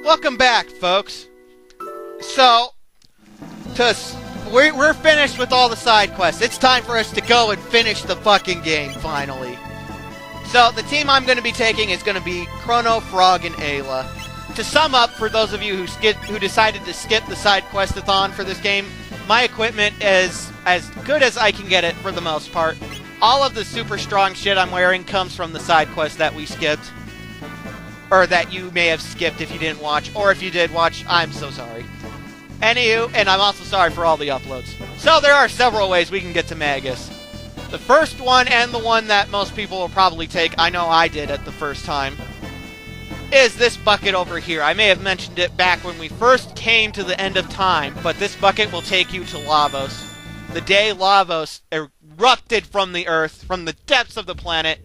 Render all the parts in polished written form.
Welcome back, folks. So, we're finished with all the side quests. It's time for us to go and finish the fucking game, finally. So, the team I'm going to be taking is going to be Chrono, Frog, and Ayla. To sum up, for those of you who decided to skip the side questathon for this game, my equipment is as good as I can get it for the most part. All of the super strong shit I'm wearing comes from the side quest that we skipped. Or that you may have skipped if you didn't watch. Or if you did watch, I'm so sorry. Anywho, and I'm also sorry for all the uploads. So there are several ways we can get to Magus. The first one, and the one that most people will probably take, I know I did at the first time, is this bucket over here. I may have mentioned it back when we first came to the end of time, but this bucket will take you to Lavos. The day Lavos erupted from the Earth, from the depths of the planet,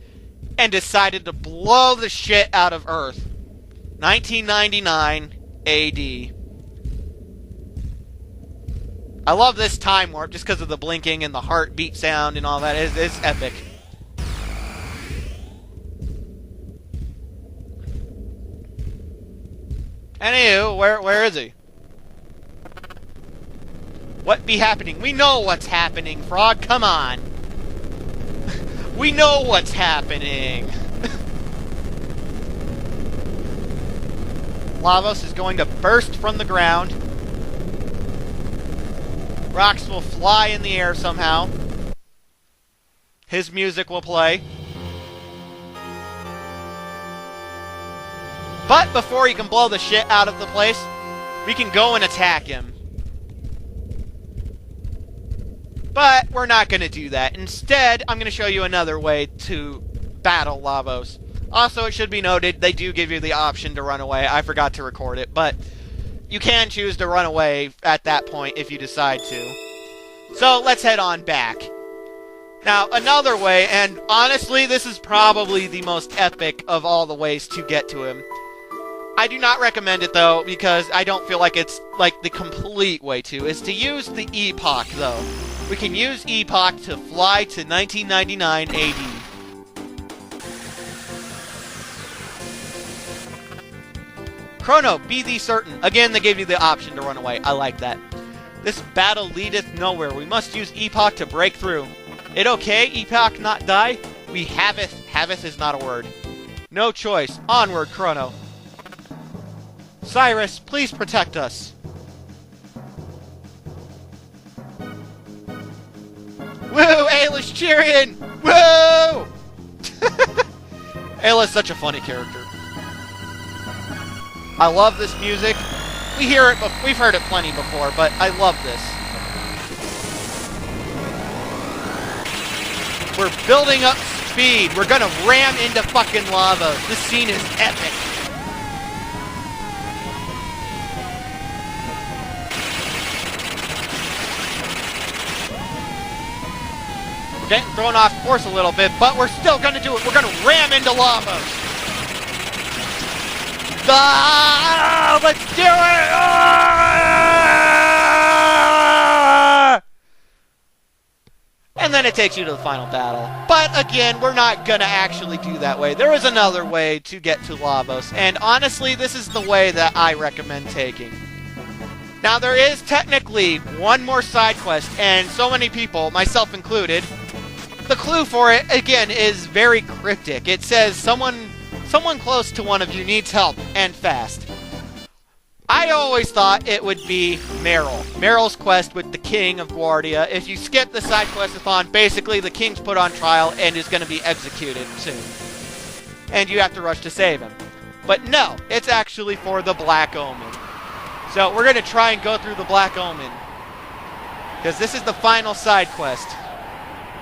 and decided to blow the shit out of Earth. 1999 AD. I love this time warp just because of the blinking and the heartbeat sound and all that. It's epic. Anywho, where is he? What be happening? We know what's happening, Frog. Come on. We know what's happening. Lavos is going to burst from the ground. Rocks will fly in the air somehow. His music will play. But before he can blow the shit out of the place, we can go and attack him. But we're not going to do that. Instead, I'm going to show you another way to battle Lavos. Also, it should be noted, they do give you the option to run away. I forgot to record it, but you can choose to run away at that point if you decide to. So, let's head on back. Now, another way, and honestly, this is probably the most epic of all the ways to get to him. I do not recommend it, though, because I don't feel like it's, like, the complete way to, is to use the Epoch, though. We can use Epoch to fly to 1999 AD. Chrono, be thee certain. Again, they gave you the option to run away. I like that. This battle leadeth nowhere. We must use Epoch to break through. It okay, Epoch not die? We haveth. Haveth is not a word. No choice. Onward, Chrono. Cyrus, please protect us. Woo! Ayla's cheering! Woo! Ayla's such a funny character. I love this music. We've heard it plenty before, but I love this. We're building up speed. We're gonna ram into fucking lava. This scene is epic. Getting thrown off course a little bit, but we're still gonna do it. We're gonna ram into Lavos. Ah, let's do it! Ah! And then it takes you to the final battle. But again, we're not gonna actually do that way. There is another way to get to Lavos, and honestly, this is the way that I recommend taking. Now, there is technically one more side quest, and so many people, myself included, the clue for it, again, is very cryptic. It says someone close to one of you needs help, and fast. I always thought it would be Meryl. Meryl's quest with the King of Guardia. If you skip the side questathon, basically the King's put on trial and is going to be executed soon. And you have to rush to save him. But no, it's actually for the Black Omen. So we're going to try and go through the Black Omen. Because this is the final side quest.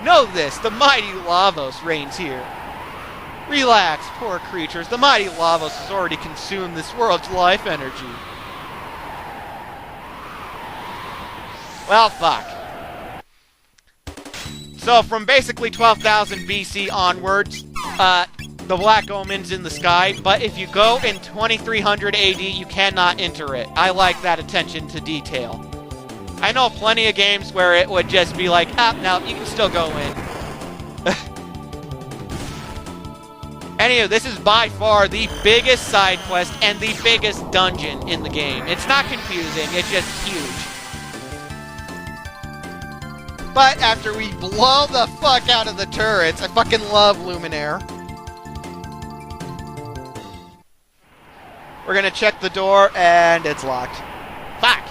Know this, the mighty Lavos reigns here. Relax, poor creatures. The mighty Lavos has already consumed this world's life energy. Well, fuck. So, from basically 12,000 BC onwards, the Black Omen's in the sky, but if you go in 2300 AD, you cannot enter it. I like that attention to detail. I know plenty of games where it would just be like, no, you can still go in. Anywho, this is by far the biggest side quest and the biggest dungeon in the game. It's not confusing, it's just huge. But after we blow the fuck out of the turrets, I fucking love Luminaire. We're gonna check the door, and it's locked. Fuck!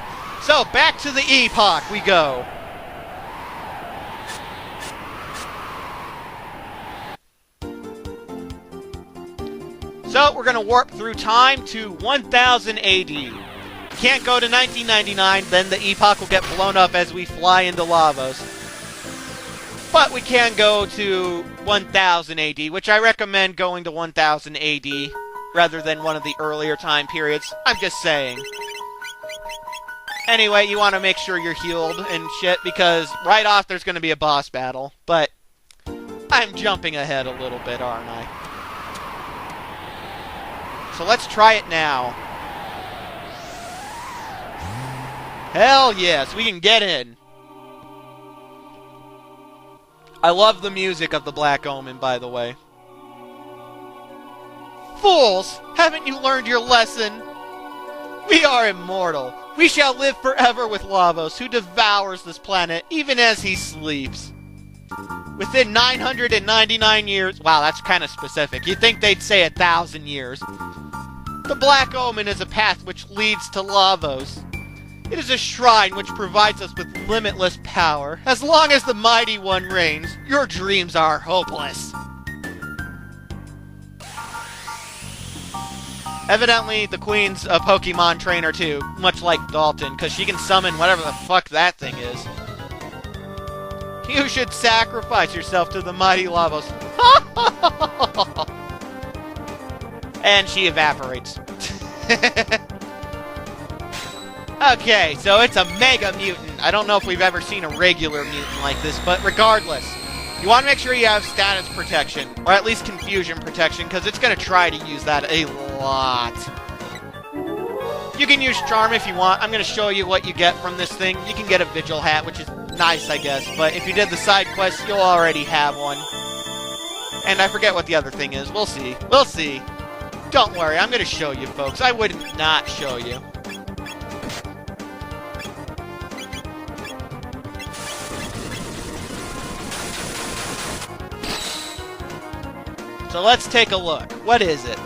So, back to the Epoch we go. So, we're gonna warp through time to 1000 AD. Can't go to 1999, then the Epoch will get blown up as we fly into Lavos. But we can go to 1000 AD, which I recommend going to 1000 AD rather than one of the earlier time periods. I'm just saying. Anyway, you want to make sure you're healed and shit, because right off there's going to be a boss battle. But I'm jumping ahead a little bit, aren't I? So let's try it now. Hell yes, we can get in. I love the music of the Black Omen, by the way. Fools! Haven't you learned your lesson? We are immortal. We shall live forever with Lavos, who devours this planet even as he sleeps. Within 999 years... Wow, that's kind of specific. You'd think they'd say 1,000 years. The Black Omen is a path which leads to Lavos. It is a shrine which provides us with limitless power. As long as the Mighty One reigns, your dreams are hopeless. Evidently, the Queen's a Pokemon trainer too, much like Dalton, because she can summon whatever the fuck that thing is. You should sacrifice yourself to the mighty Lavos. And she evaporates. Okay, so it's a Mega Mutant. I don't know if we've ever seen a regular mutant like this, but regardless, you want to make sure you have status protection, or at least confusion protection, because it's going to try to use that a lot. You can use Charm if you want. I'm going to show you what you get from this thing. You can get a Vigil Hat, which is nice, I guess, but if you did the side quest, you'll already have one. And I forget what the other thing is. We'll see. We'll see. Don't worry, I'm going to show you, folks. I wouldn't not show you. So let's take a look. What is it?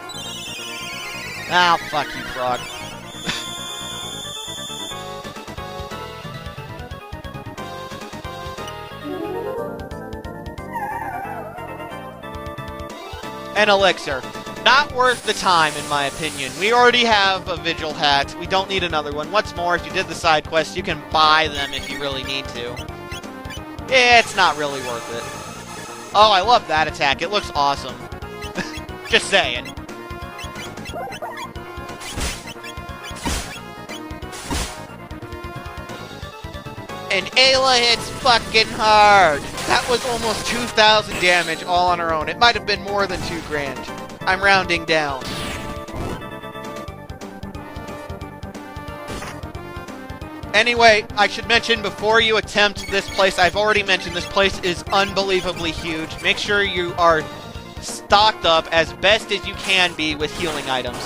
Ah, fuck you, frog. An elixir. Not worth the time, in my opinion. We already have a Vigil Hat. We don't need another one. What's more, if you did the side quest, you can buy them if you really need to. It's not really worth it. Oh, I love that attack. It looks awesome. Just saying. And Ayla hits fucking hard. That was almost 2,000 damage all on her own. It might have been more than 2 grand. I'm rounding down. Anyway, I should mention before you attempt this place, I've already mentioned this place is unbelievably huge. Make sure you are stocked up as best as you can be with healing items.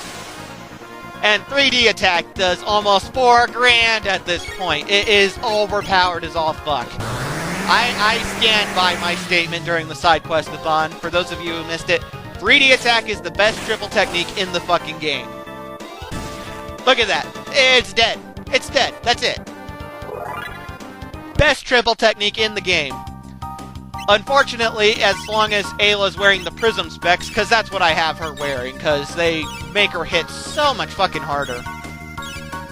And 3D attack does almost 4 grand at this point. It is overpowered as all fuck. I stand by my statement during the side quest-a-thon. For those of you who missed it, 3D attack is the best triple technique in the fucking game. Look at that. It's dead. It's dead. That's it. Best triple technique in the game. Unfortunately, as long as Ayla's wearing the Prism specs, because that's what I have her wearing, because they make her hit so much fucking harder.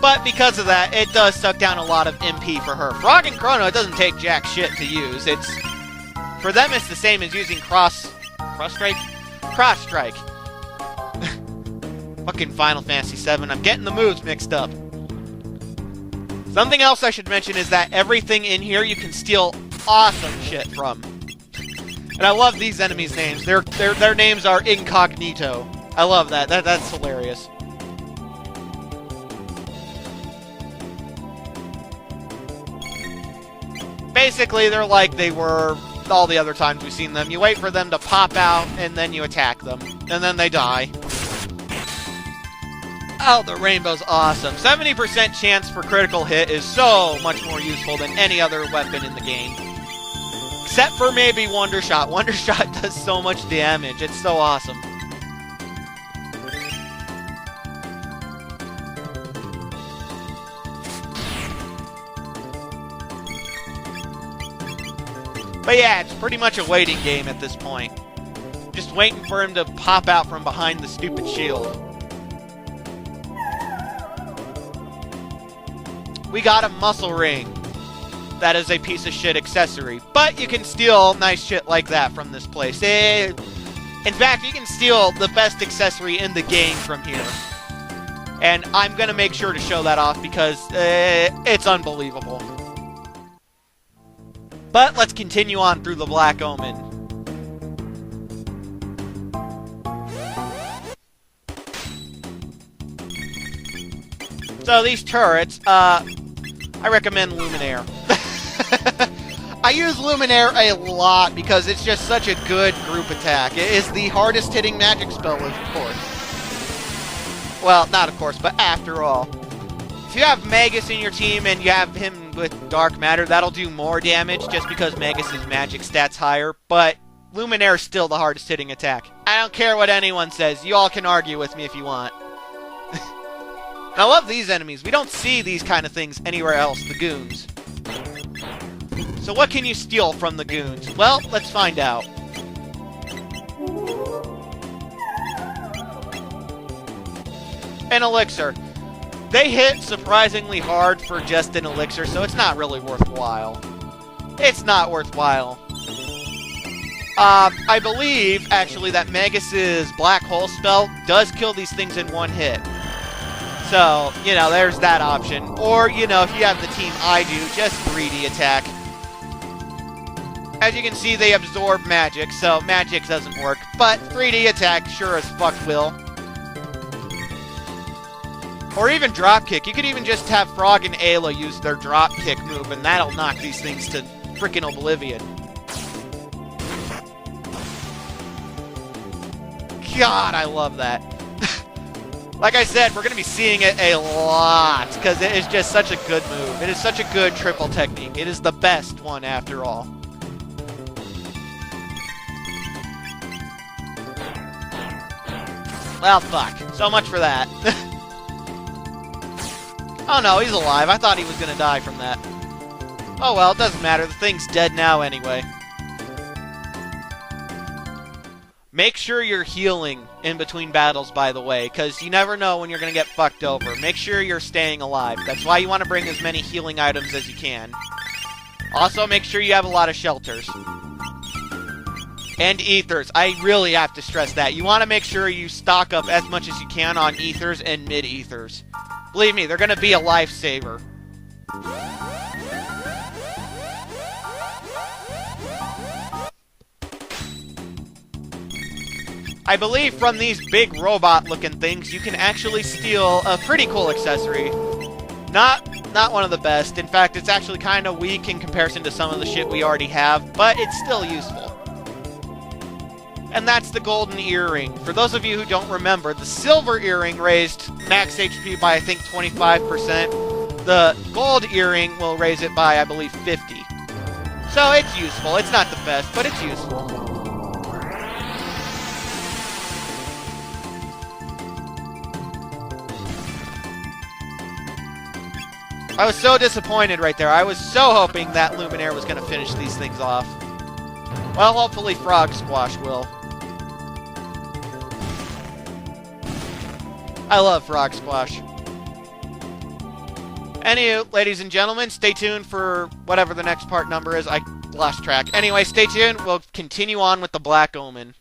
But because of that, it does suck down a lot of MP for her. Frog and Chrono, it doesn't take jack shit to use. It's... For them, it's the same as using Cross Strike? Cross Strike. Fucking Final Fantasy VII. I'm getting the moves mixed up. Something else I should mention is that everything in here you can steal awesome shit from. And I love these enemies' names. Their names are Incognito. I love that. That's hilarious. Basically, they're like they were all the other times we've seen them. You wait for them to pop out, and then you attack them. and then they die. Oh, the rainbow's awesome. 70% chance for critical hit is so much more useful than any other weapon in the game. Except for maybe Wonder Shot. Wonder Shot does so much damage. It's so awesome. But yeah, it's pretty much a waiting game at this point. Just waiting for him to pop out from behind the stupid shield. We got a muscle ring. That is a piece of shit accessory. But you can steal nice shit like that from this place. In fact, you can steal the best accessory in the game from here. And I'm going to make sure to show that off because it's unbelievable. But let's continue on through the Black Omen. So these turrets, I recommend Luminaire. I use Luminaire a lot because it's just such a good group attack. It is the hardest hitting magic spell, of course. Well, not of course, but after all. If you have Magus in your team and you have him with Dark Matter, that'll do more damage just because Magus' magic stat's higher, but Luminaire is still the hardest hitting attack. I don't care what anyone says. You all can argue with me if you want. And I love these enemies. We don't see these kind of things anywhere else, the goons. So what can you steal from the goons? Well, let's find out. An elixir. They hit surprisingly hard for just an elixir, so it's not really worthwhile. It's not worthwhile. I believe, actually, that Magus' Black Hole spell does kill these things in one hit. So, you know, there's that option. Or, you know, if you have the team I do, just 3D attack. As you can see, they absorb magic, so magic doesn't work. But 3D attack sure as fuck will. Or even dropkick. You could even just have Frog and Ayla use their dropkick move, and that'll knock these things to freaking oblivion. God, I love that. Like I said, we're going to be seeing it a lot, because it is just such a good move. It is such a good triple technique. It is the best one, after all. Well, fuck. So much for that. Oh no, he's alive. I thought he was going to die from that. Oh well, it doesn't matter. The thing's dead now anyway. Make sure you're healing in between battles, by the way, because you never know when you're going to get fucked over. Make sure you're staying alive. That's why you want to bring as many healing items as you can. Also, make sure you have a lot of shelters. And ethers. I really have to stress that. You want to make sure you stock up as much as you can on ethers and mid-ethers. Believe me, they're going to be a lifesaver. I believe from these big robot-looking things, you can actually steal a pretty cool accessory. Not one of the best. In fact, it's actually kind of weak in comparison to some of the shit we already have, but it's still useful. And that's the golden earring. For those of you who don't remember, the silver earring raised max HP by, I think, 25%. The gold earring will raise it by, I believe, 50. So it's useful. It's not the best, but it's useful. I was so disappointed right there. I was so hoping that Luminaire was going to finish these things off. Well, hopefully Frog Squash will. I love Frog Squash. Anywho, ladies and gentlemen, stay tuned for whatever the next part number is. I lost track. Anyway, stay tuned. We'll continue on with the Black Omen.